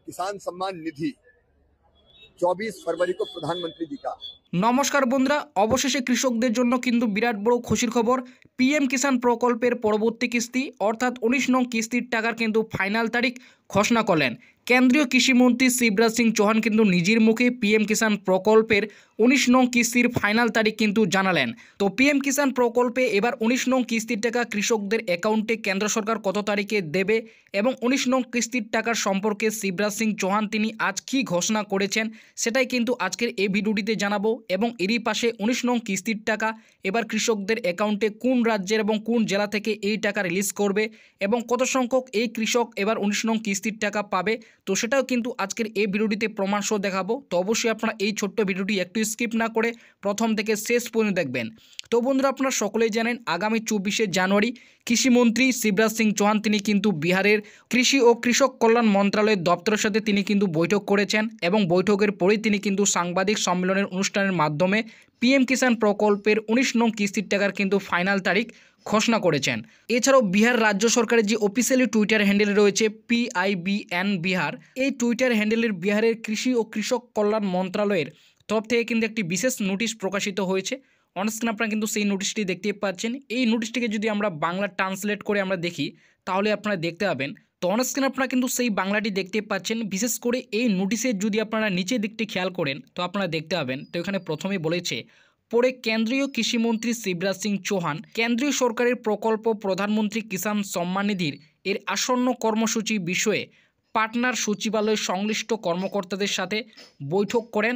किसान सम्मान निधि 24 फरवरी को प्रधानमंत्री जी का। নমস্কার বন্ধুরা, অবশেষে কৃষকদের জন্য কিন্তু বিরাট বড় খুশির খবর। পিএম কিষাণ প্রকল্পের পরবর্তী কিস্তি অর্থাৎ 19 নং কিস্তির টাকার কিন্তু ফাইনাল তারিখ ঘোষণা করলেন কেন্দ্রীয় কৃষিমন্ত্রী শিবরাজ সিং চৌহান। কিন্তু নিজের মুখে পিএম কিষাণ প্রকল্পের 19 নং কিস্তির ফাইনাল তারিখ কিন্তু জানালেন। তো পিএম কিষাণ প্রকল্পে এবার 19 নং কিস্তির টাকা কৃষকদের অ্যাকাউন্টে কেন্দ্র সরকার কত তারিখে দেবে এবং 19 নং কিস্তির টাকার সম্পর্কে শিবরাজ সিং চৌহান তিনি আজ কী ঘোষণা করেছেন সেটাই কিন্তু আজকের এই ভিডিওটিতে জানাবো। এবং এরই পাশে 19 নং কিস্তির টাকা এবার কৃষকদের অ্যাকাউন্টে কোন রাজ্যের এবং কোন জেলা থেকে এই টাকা রিলিজ করবে এবং কত সংখ্যক এই কৃষক এবার 19 নং কিস্তির টাকা পাবে, তো সেটাও কিন্তু আজকের এই ভিডিওটিতে প্রমাণসহ দেখাবো। তো অবশ্যই আপনারা এই ছোট্ট ভিডিওটি একটু স্কিপ না করে প্রথম থেকে শেষ পর্যন্ত দেখবেন। তো বন্ধুরা, আপনারা সকলেই জানেন আগামী 24শে জানুয়ারি কৃষিমন্ত্রী শিবরাজ সিং চৌহান তিনি কিন্তু বিহারের কৃষি ও কৃষক কল্যাণ মন্ত্রণালয়ের দপ্তরের সাথে তিনি কিন্তু বৈঠক করেছেন এবং বৈঠকের পরেই তিনি কিন্তু সাংবাদিক সম্মেলনের অনুষ্ঠানের মাধ্যমে পিএম কিষাণ প্রকল্পের 19 নং কিস্তির টাকার কিন্তু ফাইনাল তারিখ ঘোষণা করেছেন। এছাড়াও বিহার রাজ্য সরকারের যে অফিসিয়ালি টুইটার হ্যান্ডেল রয়েছে PIBN বিহার, এই টুইটার হ্যান্ডেলের বিহারের কৃষি ও কৃষক কল্যাণ মন্ত্রণালয়ের তরফ থেকে কিন্তু একটি বিশেষ নোটিশ প্রকাশিত হয়েছে। অনস্ক্রিন আপনারা কিন্তু সেই নোটিশটি দেখতে পাচ্ছেন। এই নোটিশটিকে যদি আমরা বাংলা ট্রান্সলেট করে আমরা দেখি তাহলে আপনারা দেখতে পাবেন। তো অনস্ক্রিন আপনারা কিন্তু সেই বাংলাটি দেখতে পাচ্ছেন। বিশেষ করে এই নোটিশের যদি আপনারা নিচের দিকটি খেয়াল করেন তো আপনারা দেখতে পাবেন। তো এখানে প্রথমেই বলেছে, পরে কেন্দ্রীয় কৃষিমন্ত্রী শিবরাজ সিং চৌহান কেন্দ্রীয় সরকারের প্রকল্প প্রধানমন্ত্রী কিষাণ সম্মান নিধির এর আসন্ন কর্মসূচি বিষয়ে পাটনার সচিবালয় সংশ্লিষ্ট কর্মকর্তাদের সাথে বৈঠক করেন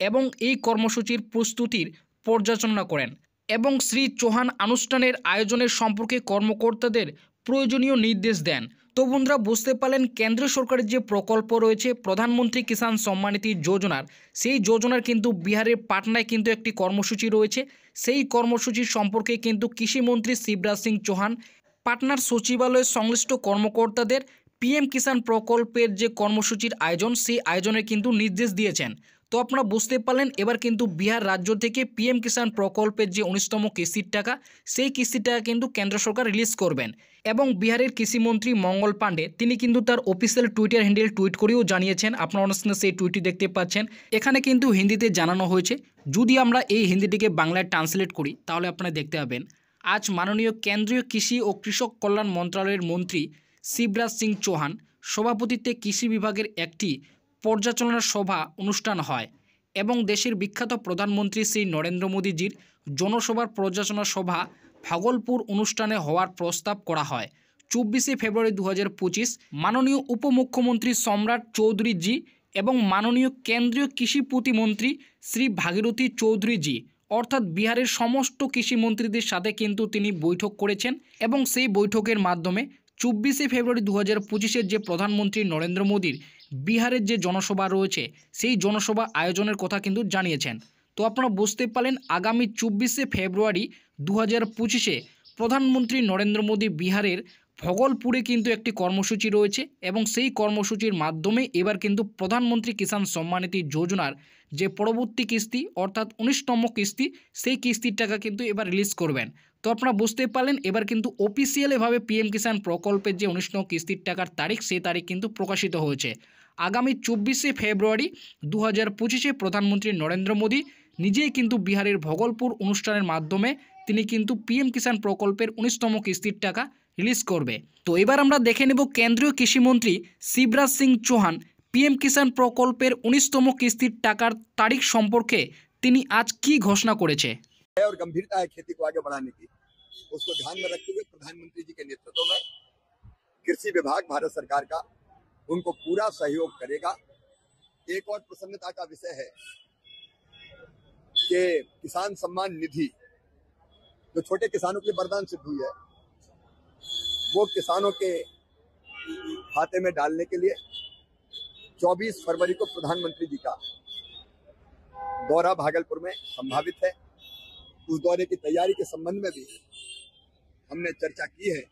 এবং এই কর্মসূচির প্রস্তুতির পর্যালোচনা করেন এবং শ্রী চৌহান অনুষ্ঠানের আয়োজনের সম্পর্কে কর্মকর্তাদের প্রয়োজনীয় নির্দেশ দেন। তো বন্ধুরা, বুঝতে পারলেন কেন্দ্রীয় সরকারের যে প্রকল্প রয়েছে প্রধানমন্ত্রী কিষাণ সম্মান নিধি যোজনার, সেই যোজনার কিন্তু বিহারের পাটনায় কিন্তু একটি কর্মসূচি রয়েছে। সেই কর্মসূচির সম্পর্কে কিন্তু কৃষিমন্ত্রী শিবরাজ সিং চৌহান পাটনার সচিবালয়ের সংশ্লিষ্ট কর্মকর্তাদের পিএম কিষাণ প্রকল্পের যে কর্মসূচির আয়োজন সেই আয়োজনের কিন্তু নির্দেশ দিয়েছেন। তো আপনারা বুঝতে পারলেন এবার কিন্তু বিহার রাজ্য থেকে পিএম কিষাণ প্রকল্পের যে 19তম কিস্তির টাকা সেই কিস্তির টাকা কিন্তু কেন্দ্র সরকার রিলিজ করবেন। এবং বিহারের কৃষিমন্ত্রী মঙ্গল পাণ্ডে তিনি কিন্তু তার অফিসিয়াল টুইটার হ্যান্ডেল টুইট করেও জানিয়েছেন। আপনারা অনস্ক্রিনে সেই টুইটটি দেখতে পাচ্ছেন। এখানে কিন্তু হিন্দিতে জানানো হয়েছে। যদি আমরা এই হিন্দিটিকে বাংলায় ট্রান্সলেট করি তাহলে আপনারা দেখতে পাবেন, আজ মাননীয় কেন্দ্রীয় কৃষি ও কৃষক কল্যাণ মন্ত্রণালয়ের মন্ত্রী শিবরাজ সিং চৌহান সভাপতিত্বে কৃষি বিভাগের একটি পর্যালোচনা সভা অনুষ্ঠান হয় এবং দেশের বিখ্যাত প্রধানমন্ত্রী শ্রী নরেন্দ্র মোদীজির জনসভার পর্যালোচনা সভা ভাগলপুর অনুষ্ঠানে হওয়ার প্রস্তাব করা হয়। 24শে ফেব্রুয়ারি 2025 মাননীয় উপমুখ্যমন্ত্রী সম্রাট চৌধুরীজি এবং মাননীয় কেন্দ্রীয় কৃষি প্রতিমন্ত্রী শ্রী ভাগীরথী চৌধুরীজি অর্থাৎ বিহারের সমস্ত কৃষিমন্ত্রীদের সাথে কিন্তু তিনি বৈঠক করেছেন এবং সেই বৈঠকের মাধ্যমে 24শে ফেব্রুয়ারি 2025 যে প্রধানমন্ত্রী নরেন্দ্র মোদীর বিহারের যে জনসভা রয়েছে সেই জনসভা আয়োজনের কথা কিন্তু জানিয়েছেন। তো আপনারা বুঝতে পারলেন আগামী 24শে ফেব্রুয়ারি 2025 প্রধানমন্ত্রী নরেন্দ্র মোদী বিহারের ভগলপুরে কিন্তু একটি কর্মসূচি রয়েছে এবং সেই কর্মসূচির মাধ্যমে এবার কিন্তু প্রধানমন্ত্রী কিষাণ সম্মান নিধি যোজনার যে পরবর্তী কিস্তি অর্থাৎ 19তম কিস্তি সেই কিস্তির টাকা কিন্তু এবার রিলিজ করবেন। তো আপনারা বুঝতে পারলেন এবার কিন্তু অফিসিয়ালিভাবে পিএম কিষাণ প্রকল্পের যে 19 নং কিস্তির টাকার তারিখ সেই তারিখ কিন্তু প্রকাশিত হয়েছে। আগামী 24শে ফেব্রুয়ারি 2025 প্রধানমন্ত্রী নরেন্দ্র মোদী নিজেই কিন্তু বিহারের ভগলপুর অনুষ্ঠানের মাধ্যমে তিনি কিন্তু পিএম কিষাণ প্রকল্পের 19তম কিস্তির টাকা রিলিজ করবে। তো এবার আমরা দেখে নেব কেন্দ্রীয় কৃষিমন্ত্রী শিবরাজ সিং চৌহান পিএম কিষাণ প্রকল্পের 19তম কিস্তির টাকার তারিখ সম্পর্কে তিনি আজ কি ঘোষণা করেছে। और गंभीरता है खेती को आगे बढ़ाने की, उसको ध्यान में रखते हुए प्रधानमंत्री जी के नेतृत्व में कृषि विभाग भारत सरकार का उनको पूरा सहयोग करेगा। एक और प्रसन्नता का विषय है कि किसान सम्मान निधि जो छोटे किसानों के लिए वरदान सिद्ध हुई है वो किसानों के खाते में डालने के लिए 24 फरवरी को प्रधानमंत्री जी का दौरा भागलपुर में संभावित है। उस दौरे की तैयारी के संबंध में भी हमने चर्चा की है।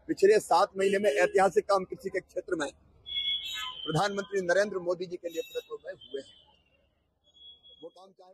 पिछले 7 महीने में ऐतिहासिक काम कृषि के क्षेत्र में प्रधानमंत्री नरेंद्र मोदी जी के नेतृत्व में हुए हैं। वो काम चाहे